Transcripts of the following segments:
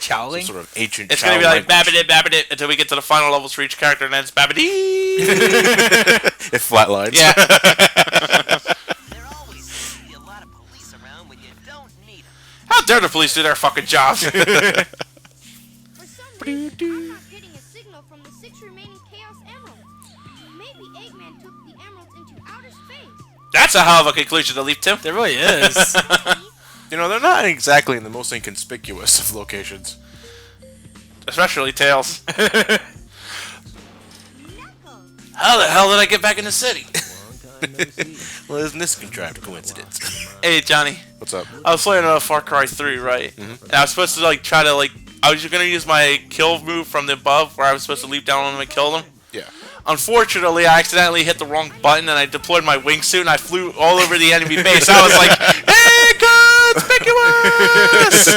Chowling? Some sort of ancient. It's gonna be like Babidit until we get to the final levels for each character, and then it's Babidee. It flatlines. Yeah. There always seems to be a lot of police around when you don't need them. How dare the police do their fucking jobs? For some reason, I'm not getting a signal from the 6 remaining Chaos Emeralds. Maybe Eggman took the emeralds into outer space. That's a hell of a conclusion to leap to. There really is. You know, they're not exactly in the most inconspicuous of locations. Especially Tails. Knuckles. How the hell did I get back in the city? Well, isn't this a contrived coincidence? Hey, Johnny. What's up? I was playing Far Cry 3, right? Mm-hmm. And I was supposed to, like, try to, like... I was going to use my kill move from the above, where I was supposed to leap down on them and kill them. Yeah. Unfortunately, I accidentally hit the wrong button, and I deployed my wingsuit, and I flew all over the enemy base. I was like, hey, conspicuous!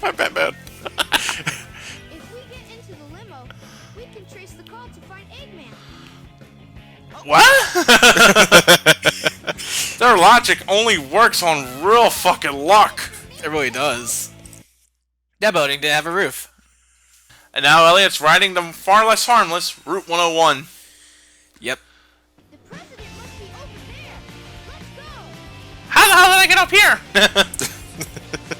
My bad, man. If we get into the limo, we can trace the call to find Eggman. What? Their logic only works on real fucking luck. It really does. That building didn't have a roof. And now Elliot's riding the far less harmless Route 101. Yep. The president must be over there. Let's go. How the hell did I get up here?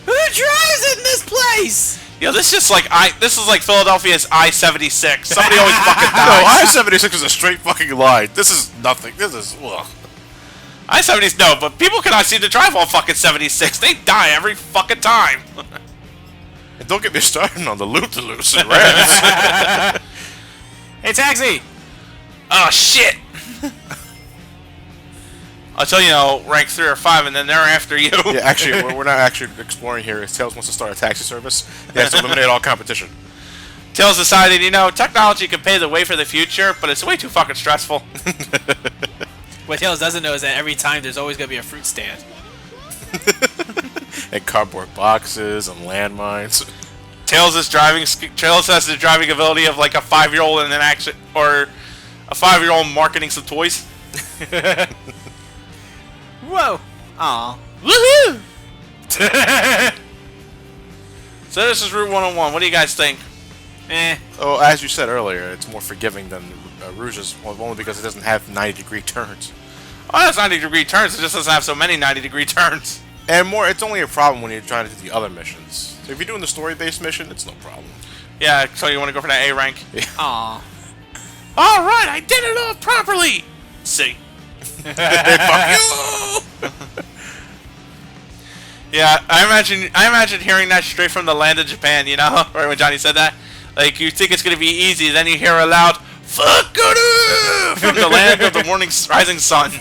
Who drives in this place? Yo, this is like Philadelphia's I-76. Somebody always fucking No, dies. I-76 is a straight fucking line. This is nothing. This is ugh. I-70s, no, but people cannot seem to drive on fucking 76. They die every fucking time. And don't get me started on the loop-de-loops and rats. Hey, taxi! Oh, shit. I'll tell you, rank 3 or 5, and then they're after you. Yeah, actually, we're not actually exploring here. Tails wants to start a taxi service. He has to eliminate all competition. Tails decided, technology can pave the way for the future, but it's way too fucking stressful. What Tails doesn't know is that every time there's always going to be a fruit stand. And cardboard boxes and landmines. Tails has the driving ability of like a 5-year-old and a 5-year-old marketing some toys. Whoa! Aw. Woohoo! So this is Route 101. What do you guys think? Oh, as you said earlier, it's more forgiving than Rouge's, well, only because it doesn't have 90-degree turns. Oh, that's 90-degree turns. It just doesn't have so many 90-degree turns. And more, it's only a problem when you're trying to do the other missions. So if you're doing the story-based mission, it's no problem. Yeah, so you want to go for that A rank? Aw. All right, I did it all properly. See. Fuck you! Yeah, I imagine hearing that straight from the land of Japan. Right when Johnny said that. Like you think it's gonna be easy, then you hear a loud "fuck you" from the land of the morning rising sun.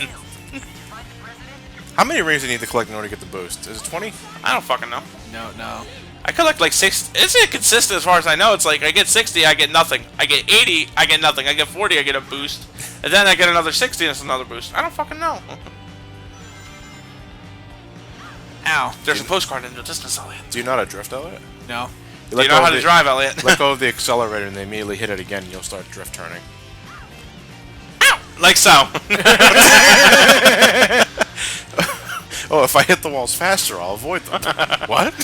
How many rings do you need to collect in order to get the boost? Is it 20? I don't fucking know. No. I collect like 6. It's inconsistent as far as I know. It's like I get 60, I get nothing. I get 80, I get nothing. I get 40, I get a boost. And then I get another 60, and it's another boost. I don't fucking know. Ow. There's a postcard in the distance, Elliot. Do you know how to drift, Elliot? No. Do you know how to drive, Elliot? Let go of the accelerator and they immediately hit it again and you'll start drift turning. Ow! Like so. Oh, if I hit the walls faster, I'll avoid them. What?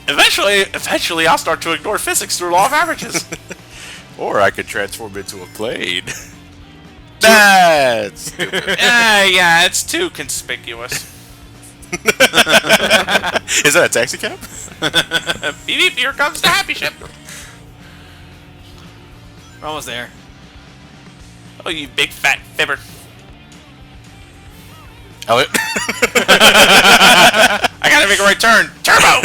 Eventually, I'll start to ignore physics through law of averages. Or I could transform into a plane. That's stupid. Yeah, it's too conspicuous. Is that a taxi cab? Beep, beep, here comes the happy ship. We're almost there. Oh, you big fat fibber. Elliot? I gotta make a right turn. Turbo!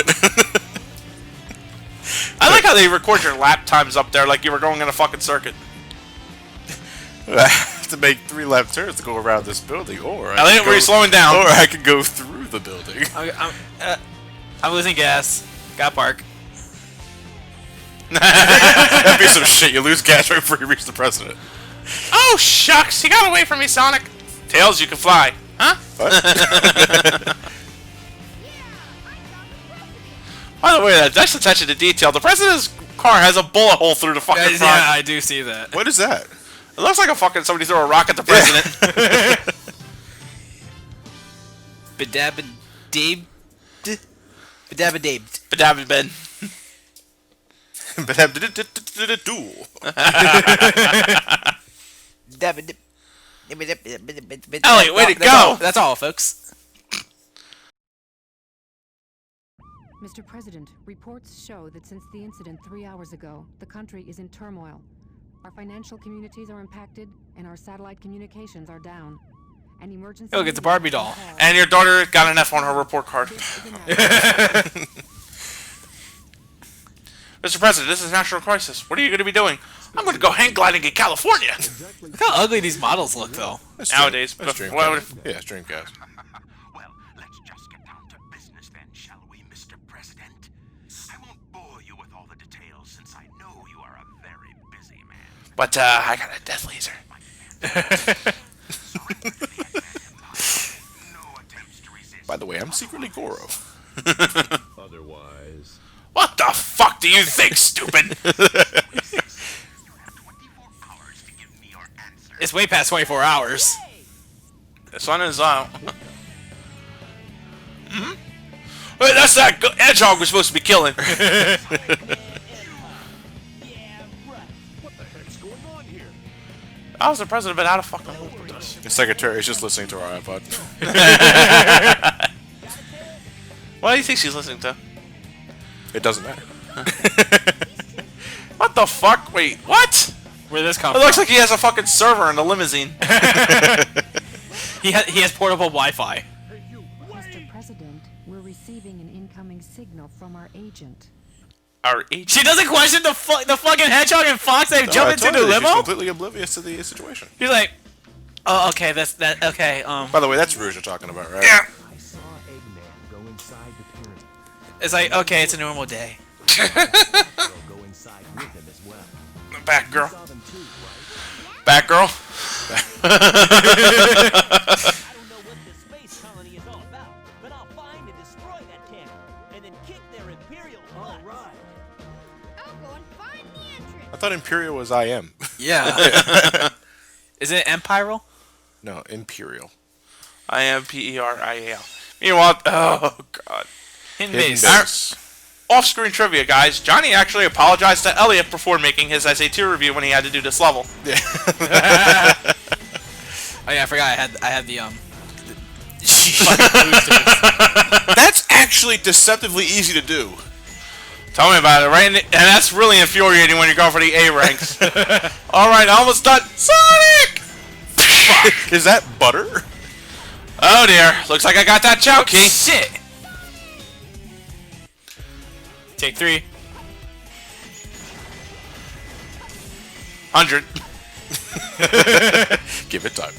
I like how they record your lap times up there like you were going in a fucking circuit. I have to make 3 left turns to go around this building, or Elliot, were you slowing down? Or I could go through the building. I'm losing gas. Got park. That'd be some shit. You lose gas right before you reach the president. Oh, shucks. You got away from me, Sonic. Tails, you can fly. Huh? What? By the way, that's attention to detail. The president's car has a bullet hole through the fucking front. Yeah, I do see that. What is that? It looks like a fucking somebody threw a rock at the president. Badabadabed. Badabadabed. Badabba Ben. Duel. Elliot, way to That's go! all- That's all, folks. Mr. President, reports show that since the incident 3 hours ago, the country is in turmoil. Our financial communities are impacted, and our satellite communications are down. An emergency. Look, it's a Barbie doll. And your daughter got an F on her report card. Mr. President, this is a national crisis. What are you going to be doing? I'm going to go hang gliding in California. Look how ugly these models look, though. Nowadays. That's but- Dreamcast. what would- Yeah, it's Dreamcast. Well, let's just get down to business then, shall we, Mr. President? I won't bore you with all the details since I know you are a very busy man. But, I got a death laser. No attempts to resist. By the way, I'm secretly Goro. Otherwise, What the fuck do you think, stupid? You have 24 hours to give me your answer. It's way past 24 hours. This one is, Wait, that's that hedgehog we're supposed to be killing. what the heck's going on here? How's the president been out of fucking loop with this? The secretary is just listening to our iPod. What do you think she's listening to? It doesn't matter. What the fuck? Wait, what? Where did this come It from? looks like he has a fucking server in the limousine. he has portable Wi-Fi. Mr. President, we're receiving an incoming signal from our agent. Our agent. She doesn't question the fucking hedgehog and fox that No, I jump into told the you, she's limo. completely oblivious to the situation. He's like, oh, okay, that's that. Okay, By the way, that's Rouge you're talking about, right? Yeah. I saw Eggman go inside the pyramid. it's like, okay, it's a normal day. I'll go inside with him as well. Back girl. Saw them too, right? Back girl. I don't know what this space colony is all about, but I'll find and destroy that camp, and then kick their imperial butt. All right. I'll go and find the entrance. I thought Imperial was I am. Yeah. Is it Empiral? No, Imperial. I am P-E-R-I-A-L. Meanwhile, oh god. Hidden Hidden base. base. Off-screen trivia, guys. Johnny actually apologized to Elliot before making his SAT review when he had to do this level. Oh yeah, I forgot I had the fucking boosters. That's actually deceptively easy to do. Tell me about it, right? And that's really infuriating when you're going for the A ranks. Alright, almost done. Sonic! Fuck. Is that butter? Oh dear. Looks like I got that chow key. Shit. Take 3. 100. Give it time.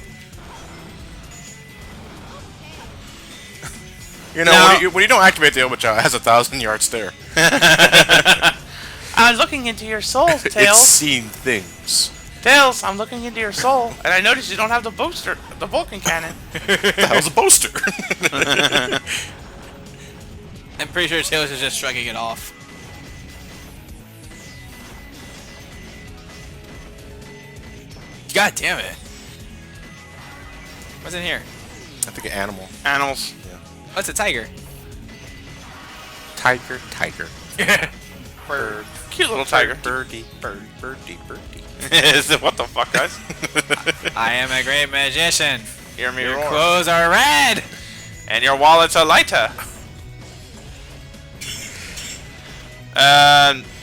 You know, No. when you don't activate the Omacha, it has a 1,000-yard stare. I'm looking into your soul, It's Tails. seen things. Tails, I'm looking into your soul, and I noticed you don't have the booster, the Vulcan cannon. The hell's a poster? I'm pretty sure Tails is just shrugging it off. God damn it. What's in here? I think an animal. Animals. Oh, it's a tiger. Tiger. Bird. Cute little tiger. Birdie. Birdie. Is it, what the fuck, guys? I am a great magician. Hear me Your roar. clothes are red. And your wallet's a lighter.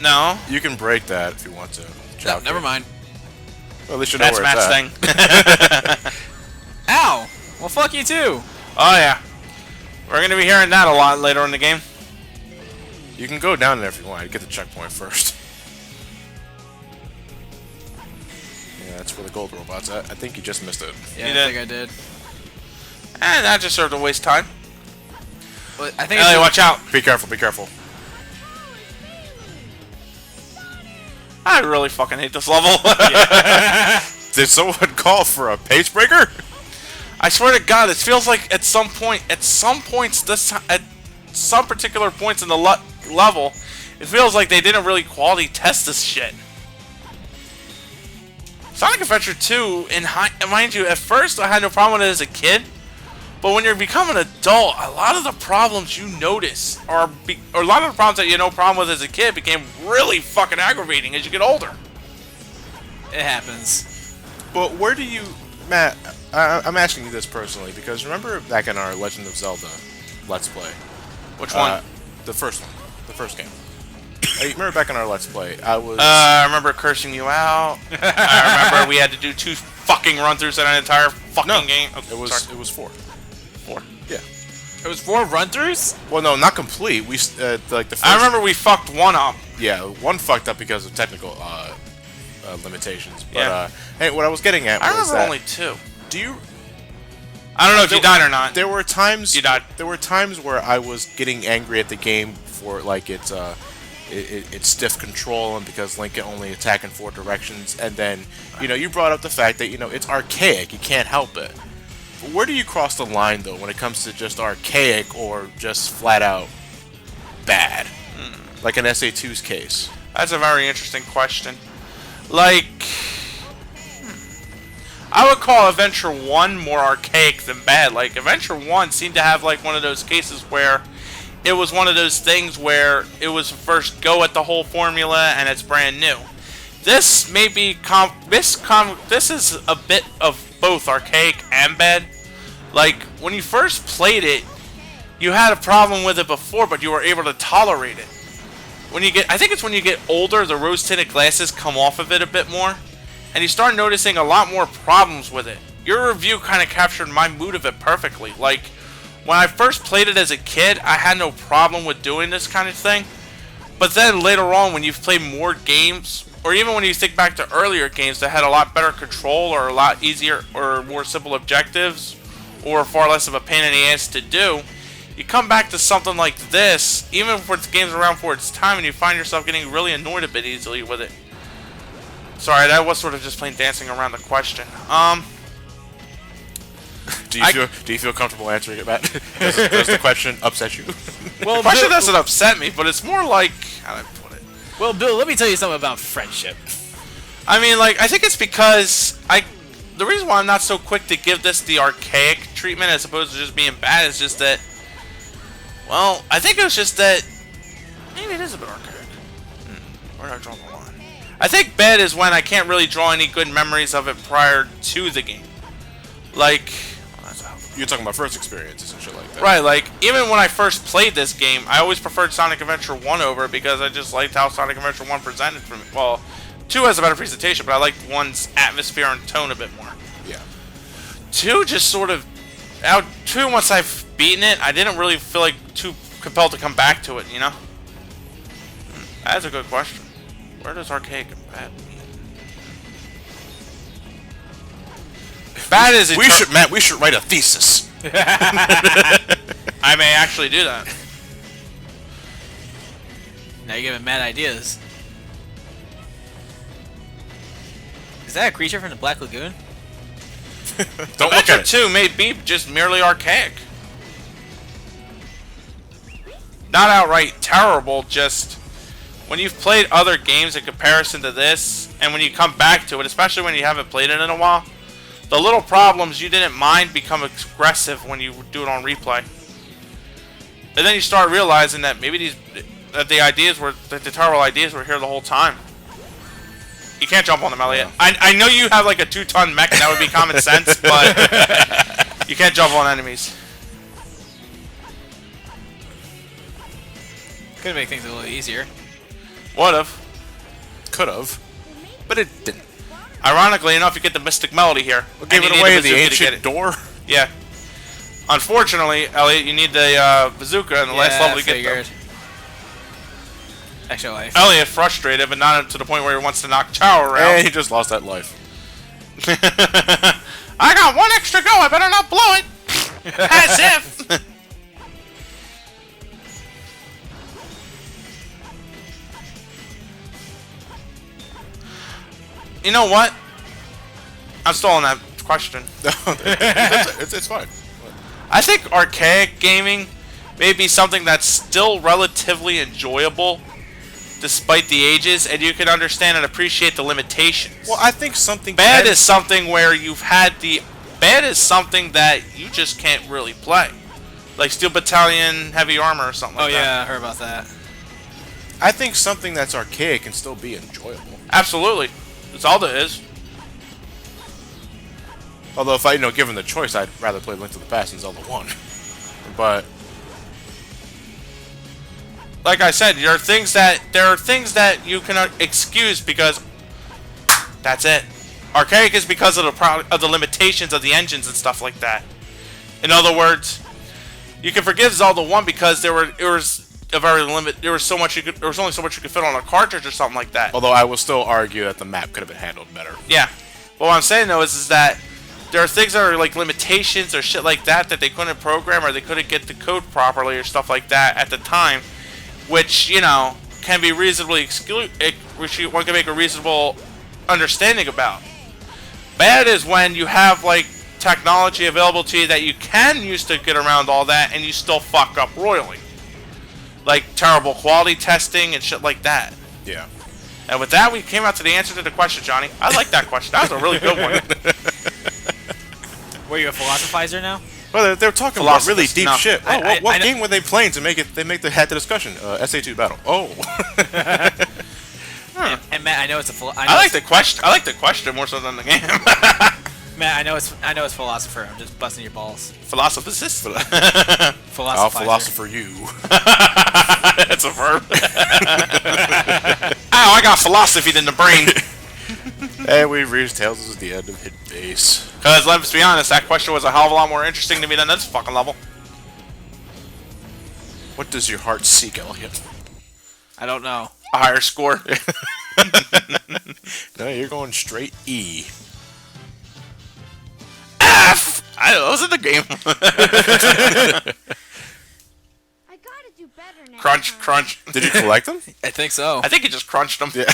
No. You can break that if you want to. No, never mind. Well, at least you know That's where it's Matt's at. thing. Ow! Well, fuck you too. Oh, yeah. We're going to be hearing that a lot later in the game. You can go down there if you want. You get the checkpoint first. Yeah, that's where the gold robot's at. I think you just missed it. Yeah, You I did. think I did. And that just served to waste time. But I think Ellie, it's watch out. Be careful, be careful. I really fucking hate this level. Did someone call for a pace breaker? I swear to God, it feels like at some points at some particular points in the level, it feels like they didn't really quality test this shit. Sonic Adventure 2, mind you, at first I had no problem with it as a kid, But when you're becoming an adult, a lot of the problems you notice or a lot of the problems that you had no problem with as a kid became really fucking aggravating as you get older. It happens. But where do you, Matt? I'm asking you this personally because remember back in our Legend of Zelda Let's Play, Which one? the first one, the first game. I remember back in our Let's Play, I remember cursing you out. I remember we had to do 2 fucking run-throughs in an entire fucking game. Oh, it was sorry. it was 4. 4. Yeah. It was 4 run-throughs? Well, no, not complete. We like the first. I remember we fucked one up. Yeah, one fucked up because of technical limitations. But Yeah. hey, what I was getting at I was remember that. only 2. Do you? I don't know if you died or not. There were times. You died. There were times where I was getting angry at the game for like its stiff control and because Link can only attack in 4 directions. And then you brought up the fact that it's archaic. You can't help it. But where do you cross the line though when it comes to just archaic or just flat out bad? Like in SA2's case. That's a very interesting question. Like, I would call Adventure 1 more archaic than bad. Like, Adventure 1 seemed to have, like, one of those cases where it was one of those things where it was first go at the whole formula and it's brand new. This may be, this is a bit of both archaic and bad. Like, when you first played it, you had a problem with it before, but you were able to tolerate it. I think it's when you get older, the rose-tinted glasses come off of it a bit more, and you start noticing a lot more problems with it. Your review kind of captured my mood of it perfectly. Like, when I first played it as a kid, I had no problem with doing this kind of thing. But then later on, when you've played more games, or even when you think back to earlier games that had a lot better control, or a lot easier, or more simple objectives, or far less of a pain in the ass to do, you come back to something like this, even if the game's around for its time, and you find yourself getting really annoyed a bit easily with it. Sorry, that was sort of just plain dancing around the question. Do you feel comfortable answering it, Matt? Does the question upset you? Well, The question doesn't upset me, but it's more like, how do I put it? Well, Bill, let me tell you something about friendship. I mean, like, I think it's because the reason why I'm not so quick to give this the archaic treatment as opposed to just being bad is just that, well, I think it was just that maybe it is a bit archaic. Where do I draw the line? I think bad is when I can't really draw any good memories of it prior to the game. Like, You're talking about first experiences and shit like that. right, like, even when I first played this game, I always preferred Sonic Adventure 1 over because I just liked how Sonic Adventure 1 presented for me. Well, 2 has a better presentation, but I liked 1's atmosphere and tone a bit more. Yeah. 2 just sort of... 2, once I've beaten it, I didn't really feel like too compelled to come back to it, you know? That's a good question. Where does archaic and bad mean? Bad is Matt, we should write a thesis. I may actually do that. Now you're giving mad ideas. Is that a creature from the Black Lagoon? Don't look at Adventure it. 2 may be just merely archaic. Not outright terrible, just when you've played other games in comparison to this, and when you come back to it, especially when you haven't played it in a while, the little problems you didn't mind become aggressive when you do it on replay. And then you start realizing that maybe the terrible ideas were here the whole time. You can't jump on them, Elliot. I know you have like a 2-ton mech, and that would be common sense, but you can't jump on enemies. Could make things a little easier. Would've. Could've. But it didn't. Ironically enough, you get the Mystic Melody here. What gave and it you need away? a The bazooka to get ancient it. door? Yeah. Unfortunately, Elliot, you need the bazooka in the last level to get figured. them. Extra life. Elliot frustrated, but not to the point where he wants to knock Chow around. And he just lost that life. I got 1 extra go, I better not blow it! As if! You know what? I'm still on that question. it's fine. I think archaic gaming may be something that's still relatively enjoyable despite the ages, and you can understand and appreciate the limitations. Well, I think something Bad is something where you've had the Bad is something that you just can't really play. Like Steel Battalion Heavy Armor or something like that. Oh yeah, I heard about that. I think something that's archaic can still be enjoyable. Absolutely. Zelda is. Although if I, given the choice, I'd rather play Link to the Past than Zelda 1. But Like I said, there are things that you can excuse because that's it. Archaic is because of the limitations of the engines and stuff like that. In other words, you can forgive Zelda 1 because there was only so much you could fit on a cartridge or something like that. although I will still argue that the map could have been handled better. Yeah. But what I'm saying though is that there are things that are like limitations or shit like that that they couldn't program or they couldn't get the code properly or stuff like that at the time, which, can be reasonably which one can make a reasonable understanding about. Bad is when you have like technology available to you that you can use to get around all that and you still fuck up royally. Like terrible quality testing and shit like that. Yeah. And with that, we came out to the answer to the question, Johnny. I like that question. That was a really good one. Were you a philosophizer now? Well, they're talking about really Philosophers, deep no. shit. Oh, I what know- game were they playing to make it? They had the discussion. SA2 battle. Oh. And Matt, I know it's I like the question. I like the question more so than the game. Matt, I know it's philosopher. I'm just busting your balls. Philosophicist. I'll Philosophizer. philosopher you. It's a verb. Ow! I got philosophy in the brain. And we've reached Tales at the end of Hidden Base. Because let's be honest, that question was a hell of a lot more interesting to me than this fucking level. What does your heart seek, Elliot? I don't know. A higher score. No, you're going straight E. F. I know. It was in the game. I gotta do better now. Crunch, crunch. Did you collect them? I think so. I think he just crunched them. Yeah.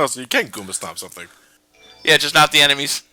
So you can Goomba Stomp something. Yeah, just not the enemies.